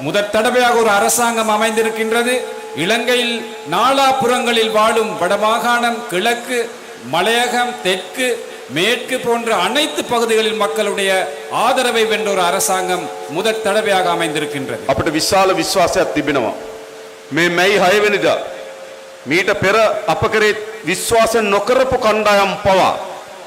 முதற் தடவையாக ஒரு அரசாங்கம் அமைந்திருக்கின்றது. இலங்கையில் நாலாபுறங்களில் வாழும் வடமாகாணம், கிழக்கு, மலையகம், தெற்கு, மேற்கு போன்ற அனைத்து பகுதிகளில் மக்களுடைய ஆதரவை வென்ற ஒரு அரசாங்கம் முதற் தடவையாக அமைந்திருக்கின்றது. අපිට විශාල විශ්වාසයක් තිබෙනවා. මේ මැයි 6 වෙනිදා මීට පෙර අප කරේ විශ්වාස නොකරපු කණ්ඩායම් පවා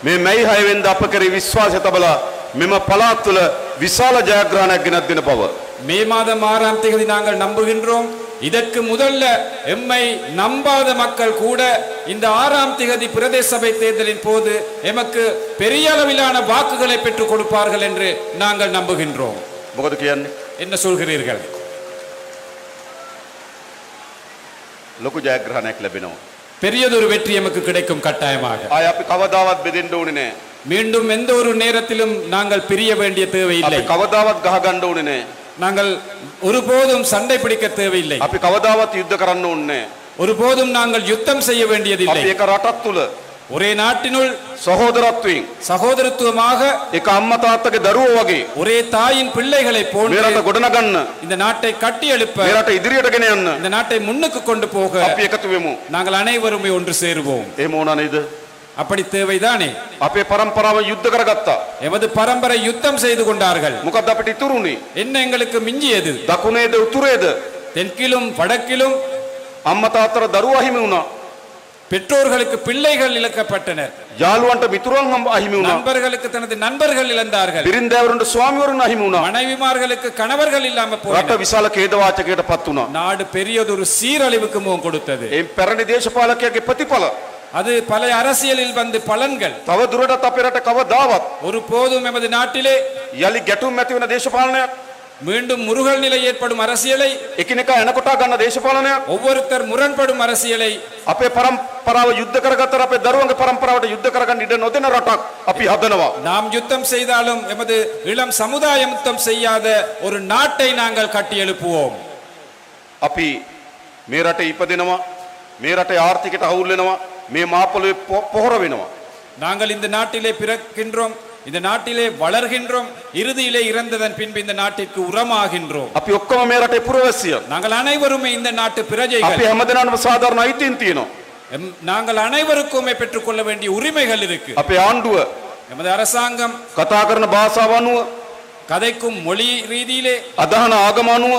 මේ මැයි 6 වෙනිදා අප කරේ විශ්වාසය තබලා මෙම පළාත් තුළ විශාල ජයග්‍රහණයක් ගෙනත් දෙන බව மே மாதம் 6ஆம் தேதி நாங்கள் நம்புகின்றோம். இதற்கு முதல்ல எம்மை நம்பாத மக்கள் கூட இந்த 6ஆம் தேதி பிரதேச சபை தேர்தலின் போது எமக்கு பெரிய அளவிலான வாக்குகளை பெற்றுக் கொடுப்பார்கள் என்று நாங்கள் நம்புகின்றோம். මොකද කියන්නේ? என்ன சொல்கிறீர்கள்? ලොකු ජයග්‍රහණයක් ලැබෙනවා. பெரியதொரு வெற்றி எமக்கு கிடைக்கும் கட்டாயமாக. ආය අපි කවදාවත් බෙදෙන්න ඕනේ නැහැ. மீண்டும் எந்த ஒரு நேரத்திலும் நாங்கள் பிரிய வேண்டிய தேவையில்லை. අපි කවදාවත් ගහ ගන්න ඕනේ නැහැ. நாங்கள் ஒருபோதும் சண்டை பிடிக்க தேவையில்லை. අපි කවදාවත් යුද්ධ කරන්න ඕනේ නැහැ. ஒருபோதும் நாங்கள் யுத்தம் செய்ய வேண்டியதில்லை. අපි එක රටක් තුල ஒரே நாட்டினுள் සහෝදරත්වයෙන් சகோதரத்துவமாக එක අම්මා තාත්තගේ දරුවෝ වගේ ஒரே தாயின் பிள்ளைகளை මේ போன்று රට ගොඩනගන්න, இந்த நாட்டை கட்டி எழுப்ப, මේ රට ඉදිරියට ගෙන යන්න இந்த நாட்டை முன்னுக்கு கொண்டு போக අපි එකතු වෙමු. நாங்கள் அனைவருமே ஒன்று சேருவோம். එහෙම වුණා නේද? அப்படி தேவைதானே? අපේ පරම්පරාව යුද්ධ කරගත්තා. எமது பரம்பரை யுத்தம் செய்து கொண்டார்கள். මොකද අපිට ඉතුරුනේ? என்ன எங்களுக்கு மிஞ்சியது? දකුණේද උතුරේද? தெற்கிலும் வடக்கிலும் අම්මා තාත්තට දරුවෝ අහිමි වුණා. பெற்றோர்களுக்கு பிள்ளைகள் இழக்கப்பட்டனர். යාළුවන්ට මිතුරන් අහිමි වුණා. நண்பர்களுக்கு தனது நண்பர்கள் இழந்தார்கள். බිරින්දෑවරුන්ට ස්වාමිවරුන් අහිමි වුණා. மனைவிமார்களுக்கு கணவர்கள் இல்லாம රට போயினர். විශාල ඛේදවාචකයකටපත් වුණා. நாடு பெரியதொரு சீரழிவுக்கு முகம் கொடுத்தது. ඒ පැරණි දේශපාලකයාගේ ප්‍රතිඵල அது பல அரசியலில் வந்து பலன்கள். තව දුරටත් අපේ රට කවදාවත් ஒரு போதும் எமது நாட்டிலே යලි ගැටුම් ඇති වෙන දේශපාලනයක්, மீண்டும் முருகல் நிலை ஏற்படும் அரசியலை, එකිනෙකා එනකොටා ගන්න දේශපාලනයක්, ஒவ்வொருத்தர் முரண்படும் அரசியலை, අපේ පරම්පරාව යුද්ධ කරගත්තර අපේ දරුවන්ගේ පරම්පරාවට යුද්ධ කරගන්න ඉඩ නොදෙන රටක් අපි හදනවා. நாம் யுத்தம் செய்தாலும் எமது இளம் சமுதாயம் யுத்தம் செய்யாத ஒரு நாட்டை நாங்கள் கட்டி எழுப்புவோம். අපි මේ රටේ ඉපදෙනවා, මේ රටේ ආර්ථිකයට අවුල් වෙනවා, මේ මාපොළේ පොහොර වෙනවා. நாங்கள் இந்த நாட்டிலே பிறக்கின்றோம், இந்த நாட்டிலே வளர்கின்றோம், இறுதியிலே இறந்ததன் பின்பு இந்த நாட்டிற்கு உரமாகின்றோம். අපි ඔක්කොම මේ රටේ පුරවැසියන්. நாங்கள் அனைவருமே இந்த நாட்டு අපි பிரஜைகள். හැමදෙනාම සාධාරණ අයිතීන් තියෙනවා. நாங்கள் அனைவருக்குமே பெற்றுக்கொள்ள வேண்டிய உரிமைகள் இருக்கு. අපේ ආණ්ඩුව எமது அரசாங்கம் කතා කරන භාෂාව අනුව, கதைக்கும் மொழி ரீதியிலே, අදහන ආගම අනුව,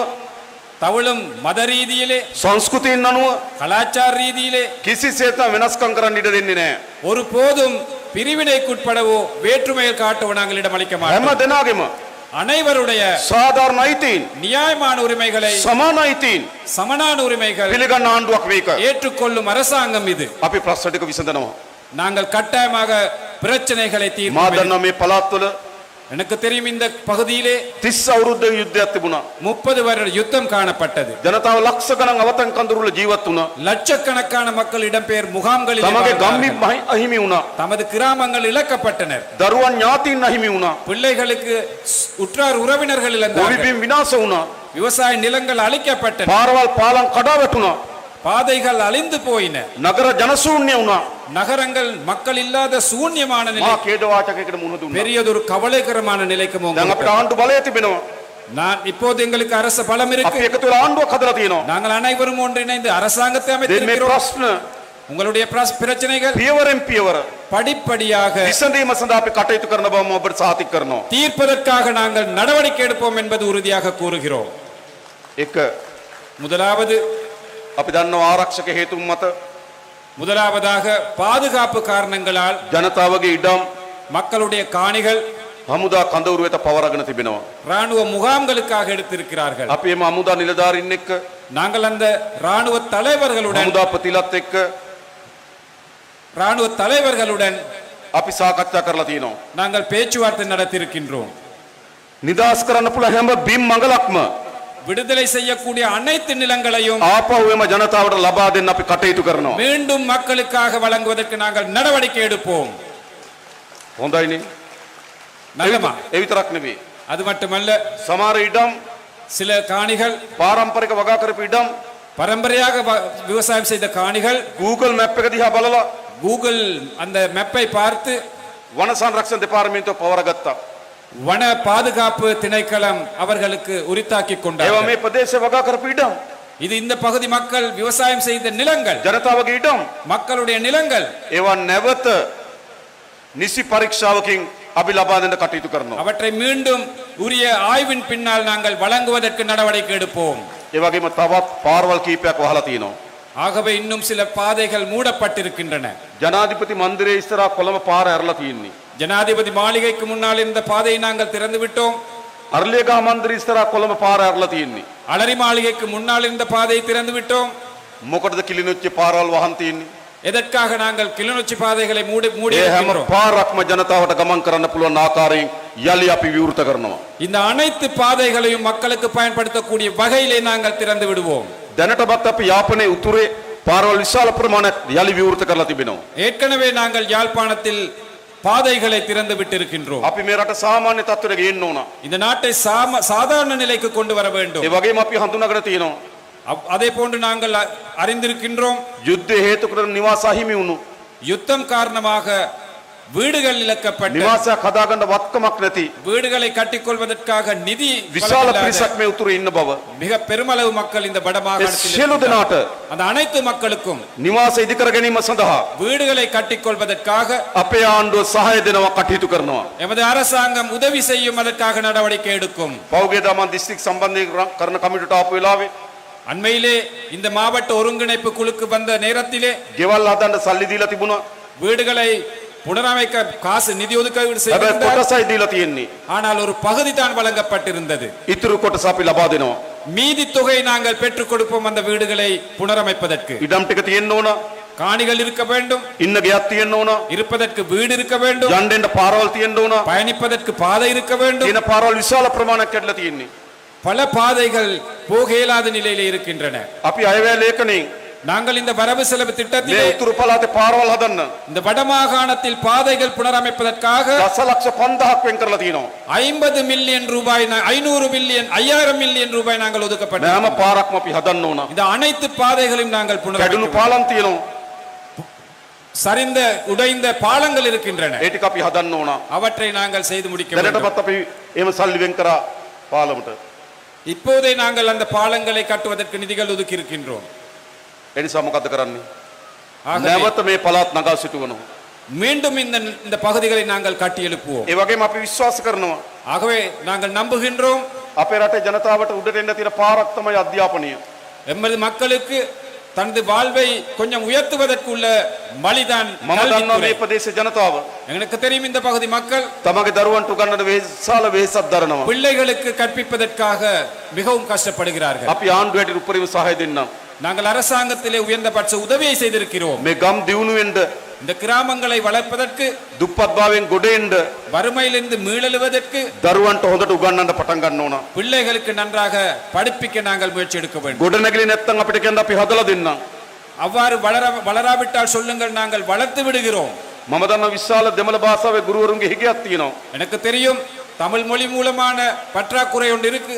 தவளும் மத ரீதியிலே, සංස්කෘතියෙන් අනුව கலாச்சார ரீதியிலே කිසිසේත් වෙනස්කම් කරන්න ඉඩ දෙන්නේ නැහැ. ஒரு போதும் பிரிவினைக்குட்படவோ வேற்றுமையில் காட்டவோ நாங்கள் இடமளிக்க හැම மாட்டோம். දෙනාගේම அனைவருடைய සාධාරණ අයිතීන්, நியாயமான உரிமைகளை, සමාන අයිතීන් சமனான உரிமைகள் පිළිගන්න ආණ්ඩුවක් මේක. ஏற்றுக்கொள்ளும் அரசாங்கம் இது. අපි ප්‍රශ්න ටික විසඳනවා. நாங்கள் கட்டாயமாக பிரச்சனைகளை මා தீர்ப்போம். දන්නවා මේ පළාත් වල எனக்கு தெரியும் இந்த பகுதியிலே 30 අවුරුද්දක යුද්ධයක් තිබුණා. 30 வருட யுத்தம் காணப்பட்டது. ජනතාව ලක්ෂ ගණන් අවතන් කඳුරුල ජීවත් වුණා. லட்சக்கணக்கான மக்கள் இடம்பெயர் முகாம்களில் තමගේ வாழ்ந்தார்கள். ගම්බි අහිමි වුණා. தமது கிராமங்கள் இழக்கப்பட்டனர். දරුවන් ඥාතීන් අහිමි වුණා. பிள்ளைகளுக்கு உற்றார் உறவினர்கள் இழந்தார்கள். ගොවිබිම් විනාශ වුණා. விவசாய நிலங்கள் அழிக்கப்பட்டன. පාරවල් පාලම් කඩා වැටුණා. பாதைகள் அழிந்து போயின. නගර ජනශූන්‍ය වුණා. நகரங்கள் மக்கள் இல்லாத சூன்யமான நிலை, මා ඛේදවාචකයකට මුහුණ දුන්නා. பெரியதொரு கவலைகரமான நிலைக்கு දැන් අපිට போகும். ආණ්ඩු බලය තිබෙනවා. நான் இப்போது எங்களுக்கு அரசு பலம் අපි இருக்கு. එකතු වෙලා ආණ්ඩුවක් හදලා තියෙනවා. நாங்கள் அனைவரும் ஒன்றிணைந்து அரசாங்கத்தை මේ அமைத்திருக்கிறோம். ප්‍රශ්න உங்களுடைய பிரச்சனைகள் පියවරෙන් පියවර படிப்படியாக විසඳීම සඳහා අපි කටයුතු කරන බව මම ඔබට සාතික කරනවා. தீர்ப்பதற்காக நாங்கள் நடவடிக்கை எடுப்போம் என்பது உறுதியாக கூறுகிறோம். එක முதலாவது අපි දන්නවා ආරක්ෂක හේතුන් මත முதலாவதாக பாதுகாப்பு காரணங்களால் ජනතාවගේ ඉඩම් மக்களுடைய காணிகள் හමුදා කඳවුරු වෙත පවරගෙන තිබෙනවා. ராணுவ முகாம்களுக்காக எடுத்திருக்கிறார்கள். අපි මේ හමුදා නිලධාරීන් එක්ක, நாங்கள் அந்த ராணுவ தலைவர்களுடன் අපි සාකච්ඡා කරලා තියෙනවා. நாங்கள் பேச்சுவார்த்தை நடத்தியிருக்கின்றோம். නිදහස් කරන්න පුළුවන් හැම බිම් මඟලක්ම விடுதலை செய்யக்கூடிய அனைத்து நிலங்களையும் ආපහු එම ජනතාවට ලබා දෙන්න අපි කටයුතු කරනවා. மீண்டும் மக்களுக்காக வழங்குவதற்கு நாங்கள் நடவடிக்கை எடுப்போம். හොඳයිනේ. நல்லமா? ඒ විතරක් නෙවෙයි. அது மட்டுமல்ல, සමහර ඉඩම් சில காணிகள், පාරම්පරික වගා කරපු ඉඩම් பரம்பரையாக விவசாயம் செய்த காணிகள், Google map එක දිහා බලලා கூகுள் அந்த மேப்பை பார்த்து වන සංරක්ෂණ දෙපාර්තමේන්තුව පවරගත්තා. வன பாதுகாப்பு திணைக்களம் அவர்களுக்கு உரித்தாக்கி ඒවා கொண்டார். මේ ප්‍රදේශ වගා කරපු ඉඩම්. இது இந்த பகுதி மக்கள் விவசாயம் செய்த நிலங்கள், ජනතාවගේ ඉඩම්. மக்களுடைய நிலங்கள். ඒවා නැවත නිසි පරීක්ෂාවකින් අපි ලබා දෙන්න කටයුතු කරනවා. அவற்றை மீண்டும் உரிய ஆய்வின் பின்னால் நாங்கள் வழங்குவதற்கு நடவடிக்கை எடுப்போம். ඒ වගේම තවත් පාරවල් කීපයක් වහලා තියෙනවා. ஆகவே இன்னும் சில பாதைகள் மூடப்பட்டிருக்கின்றன. ජනාධිපති මන්දිරයේ ඉස්සරහා කොළඹ පාර ඇරලා තියෙන්නේ. ஜனாதிபதி மாளிகைக்கு முன்னால் இருந்த பாதையை நாங்கள் திறந்து விட்டோம். අරලියගහ මන්දිරයේ ඉස්සරහා කොළඹ පාර ඇරලා තියෙන්නේ. அலரி மாளிகைக்கு முன்னால் இருந்த பாதையை திறந்து விட்டோம். මොකටද කිලිනොච්චි පාරවල් වහන් තියෙන්නේ? எதற்காக நாங்கள் கிளிநொச்சி பாதைகளை மூடி ඒ හැම இருக்கின்றோம்? පාරක්ම ජනතාවට ගමන් කරන්න පුළුවන් ආකාරයෙන් යලි අපි විවෘත කරනවා. இந்த அனைத்து பாதைகளையும் மக்களுக்கு பயன்படுத்தக்கூடிய வகையிலே நாங்கள் திறந்து விடுவோம். දැනටමත් අපි යාපනයේ උතුරේ පාරවල් විශාල ප්‍රමාණයක් යලි විවෘත කරලා තිබෙනවා. ஏற்கனவே நாங்கள் யாழ்ப்பாணத்தில் பாதைகளை திறந்து விட்டிருக்கின்றோம். අපි මේ රට සාමාන්‍ය තත්ත්වයට ගේන්න ඕන. இந்த நாட்டை சாதாரண நிலைக்கு கொண்டு வர வேண்டும். ඒ වගේම අපි හඳුනාගෙන තියෙනවා அதே போன்று நாங்கள் அறிந்திருக்கின்றோம், යුද්ධය හේතු කරගෙන නිවාස අහිමි වුණු யுத்தம் காரணமாக வீடுகள் இழக்கப்பட்ட, නිවාසයක් හදාගන්න වත්කමක් නැති வீடுகளை கட்டிக்கொள்வதற்காக நிதி විශාල வழங்கலாத පිරිසක් මේ උතුරේ ඉන්න බව மிக பெருமளவு மக்கள் இந்த ඒ வடமாகாணத்தில் සියලු இருக்கின்றார்கள். දෙනාට அந்த அனைத்து மக்களுக்கும் නිවාස ඉදිකර ගැනීම සඳහා வீடுகளை கட்டிக்கொள்வதற்காக අපේ ආණ්ඩුව සහාය දෙනවා කටයුතු කරනවා. எமது அரசாங்கம் உதவி செய்யும், அதற்காக நடவடிக்கை எடுக்கும். පෞගේ දමන් දිස්ත්‍රික් සම්බන්ධයෙන් කරන කමිටුවට ආපු වෙලාවේ அண்மையிலே இந்த மாவட்ட ஒருங்கிணைப்பு குழுக்கு வந்த நேரத்திலே ගෙවල් හදන්න සල්ලි දීලා තිබුණා. வீடுகளை புனரமைக்க காசு நிதி ஒதுக்கீடு හැබැයි செய்திருந்தார். කොටසයි දීලා තියෙන්නේ. ஆனால் ஒரு பகுதி தான் வழங்கப்பட்டிருந்தது. ඉතුරු කොටස අපි ලබා දෙනවා. மீதி தொகை நாங்கள் பெற்றுக் கொடுப்போம் அந்த வீடுகளை புனரமைப்பதற்கு. ඉඩම් ටික තියෙන්න ඕන. காணிகள் இருக்க வேண்டும், ඉන්න ගෙයක් තියෙන්න ඕන. இருப்பதற்கு வீடு இருக்க வேண்டும், යන්න එන්න පාරවල් තියෙන්න ඕන. பயணிப்பதற்கு பாதை இருக்க வேண்டும். තියෙන පාරවල් විශාල ප්‍රමාණයක් කැඩලා තියෙන්නේ. பல பாதைகள் போக இயலாத நிலையிலே இருக்கின்றன. අපි අයවැය ලේඛනයෙන් நாங்கள் இந்த வரவு செலவு මේ திட்டத்திலே උතුරු පළාතේ පාරවල් හදන්න இந்த வடமாகாணத்தில் பாதைகள் புனரமைப்பதற்காக දසලක්ෂ 5000ක් වෙන් කරලා තියෙනවා. 50 மில்லியன் ரூபாய் 500 மில்லியன் 5000 மில்லியன் ரூபாய் நாங்கள் හැම ஒதுக்கப்பட்டோம். පාරක්ම අපි හදන්න ඕන. இந்த அனைத்து பாதைகளையும் நாங்கள் කැඩුණු புனரமைக்க, පාලම් තියෙනවා. சரிந்த உடைந்த பாலங்கள் இருக்கின்றன, ඒ ටික අපි හදන්න ඕන. அவற்றை நாங்கள் செய்து முடிக்க வேண்டும். දැනටමත් අපි එහෙම සල්ලි වෙන් කරා පාලමට. இப்போதே நாங்கள் அந்த பாலங்களை கட்டுவதற்கு நிதிகள் ஒதுக்கி இருக்கின்றோம். ඒ නිසා මොකද කරන්නේ? ஆகவே නැවත මේ පළාත් නගා සිටුවනවා. மீண்டும் இந்த பகுதிகளை நாங்கள் கட்டி எழுப்புவோம். ඒ වගේම අපි විශ්වාස කරනවා ஆகவே நாங்கள் நம்புகின்றோம், අපේ රටේ ජනතාවට උඩට එන්න තියෙන පාරක් තමයි අධ්‍යාපනය. எமது மக்களுக்கு தனது வாழ்வை கொஞ்சம் உயர்த்துவதற்கு உள்ள வழிதான் මම දන්නවා கல்வித்துறை. මේ ප්‍රදේශ ජනතාව எனக்கு தெரியும் இந்த பகுதி மக்கள் තමගේ දරුවන්ට උගන්වන විශාල වෙහෙසක් දරනවා. பிள்ளைகளுக்கு கற்பிப்பதற்காக மிகவும் கஷ்டப்படுகிறார்கள். අපි ආණ්ඩුවට උපරිම සහාය දෙන්නම්. நாங்கள் அரசாங்கத்திலே உயர்ந்தபட்ச உதவியை செய்திருக்கிறோம். මේ ගම් දියුණු වෙන්න இந்த கிராமங்களை வளர்ப்பதற்கு, දුප්පත්භාවයෙන් ගොඩ එන්න வறுமையிலிருந்து மீளெழுவதற்கு, දරුවන්ට හොඳට උගන්වන්න පටන් ගන්න ඕන. பிள்ளைகளுக்கு நன்றாக படிப்பிக்க நாங்கள் முயற்சி எடுக்க வேண்டும். ගොඩ නැගිලි නැත්තම් අපිට කියන්න අපි හදලා දෙන්නම්. அவ்வாறு வளராவிட்டால் சொல்லுங்கள், நாங்கள் வளர்த்து விடுகிறோம். මම දන්නා විශාල දෙමළ භාෂාවේ ගුරුවරුන්ගේ හිගයක් තියෙනවා. எனக்கு தெரியும், தமிழ் மொழி மூலமான பற்றாக்குறை ஒன்று இருக்கு.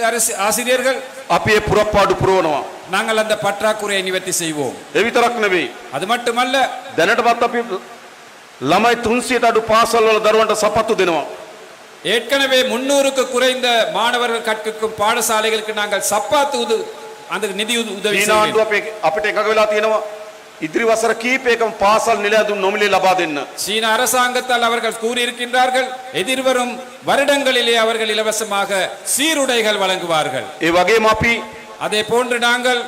ஆசிரியர்கள், අපි ඒ පුරප්පාඩු පුරවනවා. நாங்கள் அந்த பற்றாக்குறையை நிவர்த்தி செய்வோம். ඒ විතරක් නෙවෙයි. அது மட்டுமல்ல, දැනටමත් අපි ළමයි 300ට අඩු පාසල් වල දරුවන්ට සපත්තු දෙනවා. ஏற்கனவே 300க்கு குறைந்த மாணவர்கள் கற்கும் பாடசாலைகளுக்கு நாங்கள் சப்பாத்து அந்த நிதி உதவி චීන ආණ්ඩුව අපිට එකඟ වෙලා තියෙනවා ඉදිරි වසර කිහිපයකම පාසල් නිලැඳුම් නොමිලේ ලබා දෙන්න. சீன அரசாங்கத்தால் அவர்கள் கூறியிருக்கின்றார்கள், எதிர்வரும் வருடங்களிலே அவர்கள் இலவசமாக சீருடைகள் வழங்குவார்கள். ඒ වගේම අපි அதே போன்று நாங்கள்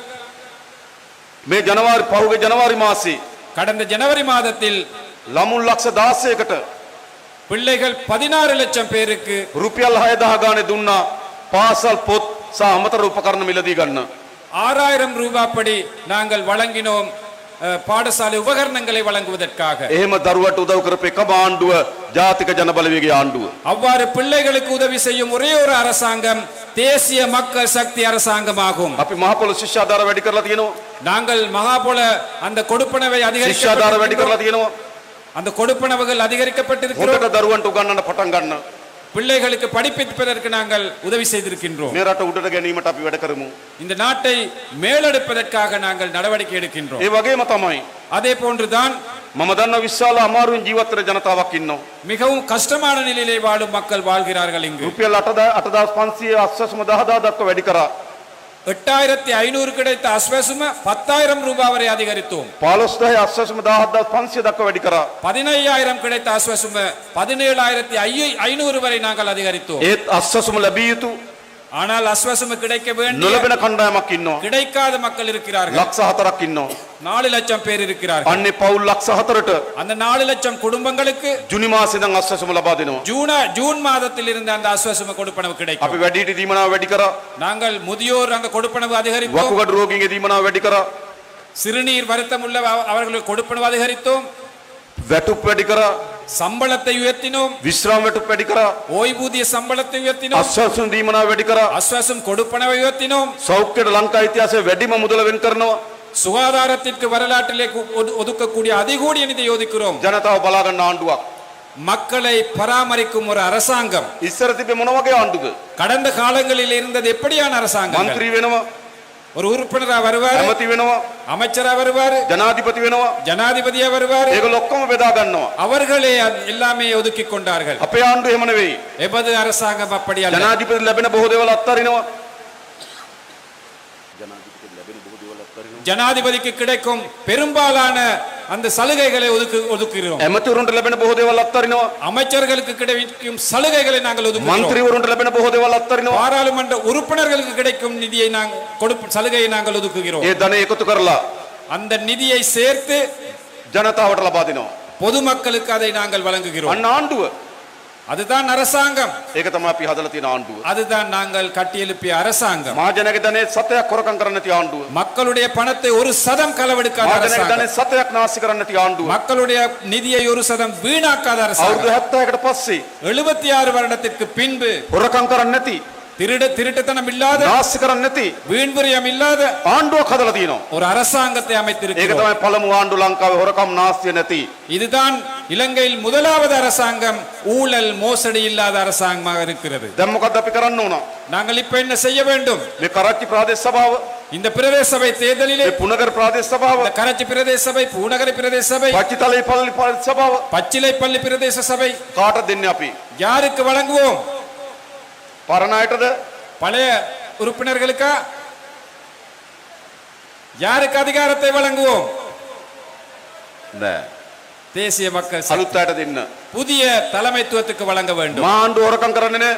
මේ පහුගිය ජනවාරි මාසේ கடந்த ஜனவரி மாதத்தில் ළමුන් ලක්ෂ 16කට பிள்ளைகள் 16 லட்சம் பேருக்கு රුපියල් 6000 ගානේ දුන්නා පාසල් පොත් සහ අමතර උපකරණ මිලදී ගන්න. 6000 ரூபாய் படி நாங்கள் வழங்கினோம் பாடசாலை உபகரணங்களை வழங்குவதற்காக. එහෙම දරුවට උදව් කරපු එකම ආණ්ඩුව ජාතික ජන බලවේගයේ ආණ්ඩුව. அவ்வாறு பிள்ளைகளுக்கு உதவி செய்யும் ஒரே ஒரு அரசாங்கம் தேசிய மக்கள் சக்தி அரசாங்கமாகும். අපි මහපොළ ශිෂ්‍යාධාර වැඩි කරලා තියෙනවා. நாங்கள் மகாபோல அந்த கொடுப்பனவை ශිෂ්‍යාධාර වැඩි කරලා තියෙනවා. அந்த கொடுப்பனவுகள் அதிகரிக்கப்பட்டிருக்கிறோம். හොඳට දරුවන්ට උගන්වන්න පටන් ගන්න. பிள்ளைகளுக்கு படிப்பிப்பதற்கு நாங்கள் உதவி செய்திருக்கின்றோம். මේ රට උඩට ගැනීමට අපි වැඩ කරමු. இந்த நாட்டை மேலெடுப்பதற்காக நாங்கள் நடவடிக்கை எடுக்கின்றோம். ඒ වගේම තමයි அதே போன்றுதான் මම දන්න විශාල අමාරුවෙන් ජීවත් වෙන ජනතාවක් ඉන්නවා. மிகவும் கஷ்டமான நிலையிலே வாழும் மக்கள் வாழ்கிறார்கள் இங்கு. රුපියල් 8,500 අස්වැසුම 10,000 දක්වා වැඩි කරා. 8500 கிடைத்த அஸ்வசும 10000 ரூபாய் வரை அதிகரித்தோம். 15,000 අස්වැසුම 17,500 දක්වා වැඩි කරා. 15000 கிடைத்த அஸ்வசும 17500 வரை நாங்கள் அதிகரித்தோம். ඒත් අස්වැසුම ලැබිය යුතු ஆனால் அஸ்வசும கிடைக்க வேண்டிய නොලැබෙන කණ්ඩායමක් ඉන්නවා. கிடைக்காத மக்கள் இருக்கிறார்கள். ලක්ෂ 4ක් ඉන්නවා. 4 லட்சம் பேர் இருக்கிறார்கள். අන්නේ පවුල් ලක්ෂ 4ට அந்த 4 லட்சம் குடும்பங்களுக்கு ජුනි මාසේ ඉඳන් අස්වැසුම ලබා දෙනවා. ஜூன் மாதத்தில் இருந்து அந்த அஸ்வசும கொடுப்பனவு கிடைக்கும். අපි වැඩිහිටි දීමනාව වැඩි කරා. நாங்கள் முதியோர் அங்க கொடுப்பனவு அதிகரித்தோம். වකුගඩු රෝගීන්ගේ දීමනාව වැඩි කරා. சிறுநீர் வருத்தம் உள்ள அவர்களுக்கு கொடுப்பனவு அதிகரித்தோம். වැටුප් වැඩි කරා. சம்பளத்தை உயர்த்தினோம். විශ්‍රාම වැටුප් වැඩි කරා. ஓய்வூதிய சம்பளத்தை உயர்த்தினோம். අස්වැසුම දීමනාව වැඩි කරා. அஸ்வசும் கொடுப்பனவை உயர்த்தினோம். සෞඛ්‍යයට ලංකා ඉතිහාසයේ වැඩිම මුදල වෙන් කරනවා. சுகாதாரத்திற்கு வரலாற்றிலே ஒதுக்கக்கூடிய அதிகூடிய நிதி ஒதுக்கிறோம். ජනතාව බලා ගන්න ආණ්ඩුවක්. மக்களை பராமரிக்கும் ஒரு அரசாங்கம். ඉස්සර තිබ්බේ මොන වගේ ආණ්ඩුද? கடந்த காலங்களில் இருந்தது எப்படியான அரசாங்கம்? മന്ത്രി වෙනවා. ஒரு உறுப்பினரா வருவாரு, ඇමති වෙනවා. அமைச்சரா வருவாரு, ජනාධිපති වෙනවා. ஜனாதிபதியா வருவாரு. ඒගොල්ලෝ ඔක්කොම බෙදා ගන්නවා. அவர்களே எல்லாமே ஒதுக்கி கொண்டார்கள். අපේ ආණ්ඩුව එහෙම නෙවෙයි. எபது அரசாங்கம் அப்படி அல்ல. ජනාධිපති ලැබෙන බොහෝ දේවල් අත්හරිනවා. ஜனாதிபதிக்கு கிடைக்கும் பெரும்பாலான அந்த சலுகைகளை ஒதுக்குகிறோம். ඇමතිවරුන්ට ලැබෙන බොහෝ දේවල් අත්හරිනවා. அமைச்சர்களுக்கு கிடைக்கும் சலுகைகளை நாங்கள் ஒதுக்குகிறோம். മന്ത്രിවරුන්ට ලැබෙන බොහෝ දේවල් අත්හරිනවා. பாராளுமன்ற உறுப்பினர்களுக்கு கிடைக்கும் நிதியை நாங்கள் சலுகையை நாங்கள் ஒதுக்குகிறோம். ඒ ධනෙ එකතු කරලා அந்த நிதியை சேர்த்து ජනතාවට ලබා දෙනවා. பொதுமக்களுக்கு அதை நாங்கள் வழங்குகிறோம். අන්න ආණ්ඩුව. அதுதான் அரசாங்கம். ඒක තමයි අපි හදලා තියෙන ආණ්ඩුව. அதுதான் நாங்கள் கட்டியெழுப்பிய அரசாங்கம். මහජනගේ ධනෙ සතයක් හොරකම් කරන්න නැති ආණ්ඩුව. மக்களுடைய பணத்தை 1% களவெடுக்காத මහජනගේ அரசாங்கம். ධනෙ සතයක් නාස්ති කරන්න නැති ආණ්ඩුව. மக்களுடைய நிதியை 1% வீணாக்காத அரசாங்கம். අවුරුදු 70කට පස්සේ 76 வருடத்திற்கு பின்பு හොරකම් කරන්න නැති, திருட்டுத்தனம் இல்லாத, නාස්ති කරන්න නැති வீண்விரயம் இல்லாத ආණ්ඩුවක් හදලා තියෙනවා. ஒரு அரசாங்கத்தை ඒක அமைத்திருக்கிறோம். තමයි පළමු ආණ්ඩුව ලංකාවේ හොරකම් නාස්තිය නැති. இதுதான் இலங்கையில் முதலாவது அரசாங்கம் ஊழல் மோசடி இல்லாத அரசாங்கமாக இருக்கிறது. දැන් මොකද්ද අපි කරන්න ඕන? நாங்கள் இப்ப என்ன செய்ய வேண்டும்? මේ කරච්චි ප්‍රාදේශ සභාව, இந்த பிரதேச சபை தேர்தலிலே මේ පුනගර ප්‍රාදේශ සභාව, இந்த கரச்சி பிரதேச சபை, பூநகரி பிரதேச சபை, පච්චිතලේ පල්ලි ප්‍රාදේශ සභාව பச்சிலைப்பள்ளி பிரதேச சபை කාටද දෙන්නේ අපි? யாருக்கு வழங்குவோம்? පරණ අයටද? பழைய உறுப்பினர்களுக்கா? யாருக்கு அதிகாரத்தை வழங்குவோம்? නෑ. தேசிய மக்கள் சக்தி. අලුත් අයට දෙන්න. புதிய தலைமைத்துவத்துக்கு வழங்க வேண்டும். මහා ආණ්ඩුව හොරකම් කරන්නේ නෑ.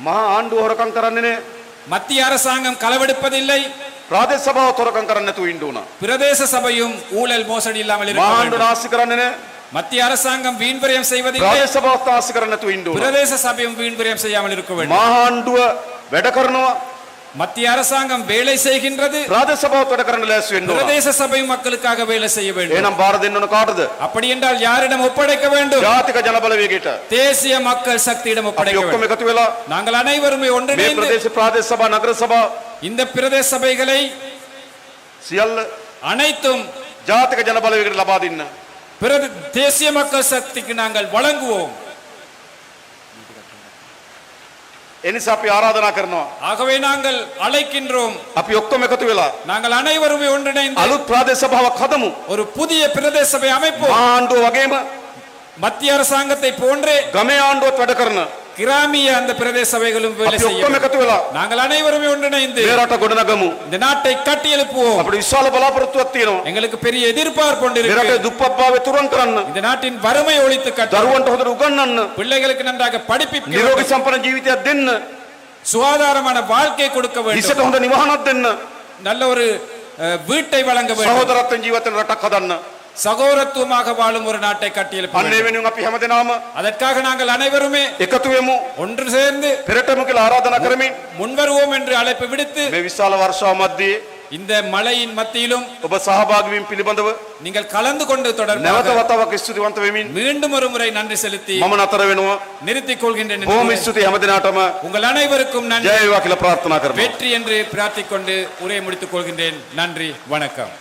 මහා ආණ්ඩුව හොරකම් කරන්නේ නෑ. மத்திய அரசாங்கம் களவெடுப்பதில்லை. ප්‍රාදේශ සභාව හොරකම් කරන්නේ නැතුව ඉන්න ඕන. பிரதேச சபையும் ஊழல் மோசடி இல்லாமல் இருக்க මහා ආණ්ඩුව வேண்டும். නාස්ති කරන්නේ නෑ. மத்திய அரசாங்கம் வீண்விரயம் செய்வதில்லை. ප්‍රාදේශ සභාව නාස්ති කරන්නේ නැතුව ඉන්න ඕන. பிரதேச சபையும் வீண்விரயம் செய்யாமல் இருக்க வேண்டும். මහා ආණ්ඩුව වැඩ කරනවා. மத்திய அரசாங்கம் வேலை செய்கின்றது. ප්‍රාදේශ සභාව වැඩ කරන්න ලෑස්ති වෙන්න ඕන. பிரதேச சபையும் மக்களுக்காக வேலை செய்ய வேண்டும். එහෙනම් බාර දෙන්න ඕන කාටද? அப்படி என்றால் யாரிடம் ஒப்படைக்க வேண்டும்? ජාතික ජනබලවේගයට. தேசிய மக்கள் சக்தியிடம் අපි ஒப்படைக்க ඔක්කොම வேண்டும். එකතු වෙලා நாங்கள் அனைவரும் මේ ஒன்றிணைந்து ප්‍රදේශ ප්‍රාදේශ සභා නගර සභා இந்த பிரதேச சபைகளை සියල්ල அனைத்தும் ජාතික ජනබලවේගයට ලබා දෙන්න. தேசிய மக்கள் சக்திக்கு நாங்கள் வழங்குவோம். එනිසා අපි ආරාධනා කරනවා. ஆகவே நாங்கள் அழைக்கின்றோம். අපි ඔක්කොම එකතු වෙලා நாங்கள் அனைவரும் ஒன்றிணைந்து අලුත් ප්‍රාදේශ සභාවක් හදමු. ஒரு புதிய பிரதேச சபை அமைப்போம். මහා ආණ්ඩුව වගේම மத்திய அரசாங்கத்தை போன்றே ගමේ ආණ්ඩුවත් වැඩ කරන கிராமிய அந்த பிரதேச சபைகளும் வேலை අපි செய்ய ඔක්කොම வேண்டும். එකතු වෙලා நாங்கள் அனைவரும் ஒன்றிணைந்து මේ රට ගොඩනගමු. இந்த நாட்டை கட்டி எழுப்புவோம். අපිට විශාල බලාපොරොත්තුවක් තියෙනවා. எங்களுக்கு பெரிய எதிர்பார்ப்பு මේ கொண்டிருக்கு. රටේ දුප්පත්භාවය තුරන් කරන්න, இந்த நாட்டின் வறுமை ஒழித்து கட்ட, දරුවන්ට හොඳට උගන්වන්න, பிள்ளைகளுக்கு நன்றாக படிப்பிக்க නිරෝගී வேண்டும். සම්පන්න ජීවිතයක් දෙන්න, சுகாதாரமான வாழ்க்கை கொடுக்க வேண்டும். හිසට හොඳ නිවහනක් දෙන්න, நல்ல ஒரு வீட்டை வழங்க வேண்டும். සහෝදරත්වයෙන් ජීවත් වෙන රටක් හදන්න. சகோதரத்துவமாக வாழும் ஒரு நாட்டை கட்டியெழுப்ப අන්න ඒ வேண்டும். වෙනුවෙන් අපි හැමදෙනාම அதற்காக நாங்கள் அனைவருமே එකතු වෙමු. ஒன்று சேர்ந்து පෙරටම කියලා ආරාධනා කරමින් முன்வருவோம் என்று அழைப்பு விடுத்து මේ විශාල වර්ෂාව මැද්දේ இந்த மழையின் மத்தியிலும் ඔබ සහභාගී වීම පිළිබඳව நீங்கள் கலந்து கொண்டு නැවත தொடர்பாக වතාවක් ස්තුතිවන්ත වෙමින් மீண்டும் ஒரு முறை நன்றி செலுத்தி මම නතර වෙනවා. நிறுத்திக் கொள்கின்றேன். බොහොම ස්තුතියි හැමදෙනාටම. உங்கள் அனைவருக்கும் ජය நன்றி, වේවා කියලා ප්‍රාර්ථනා කරනවා. வெற்றி என்று பிரார்த்திக் கொண்டு உரையை முடித்துக் கொள்கின்றேன். நன்றி, வணக்கம்.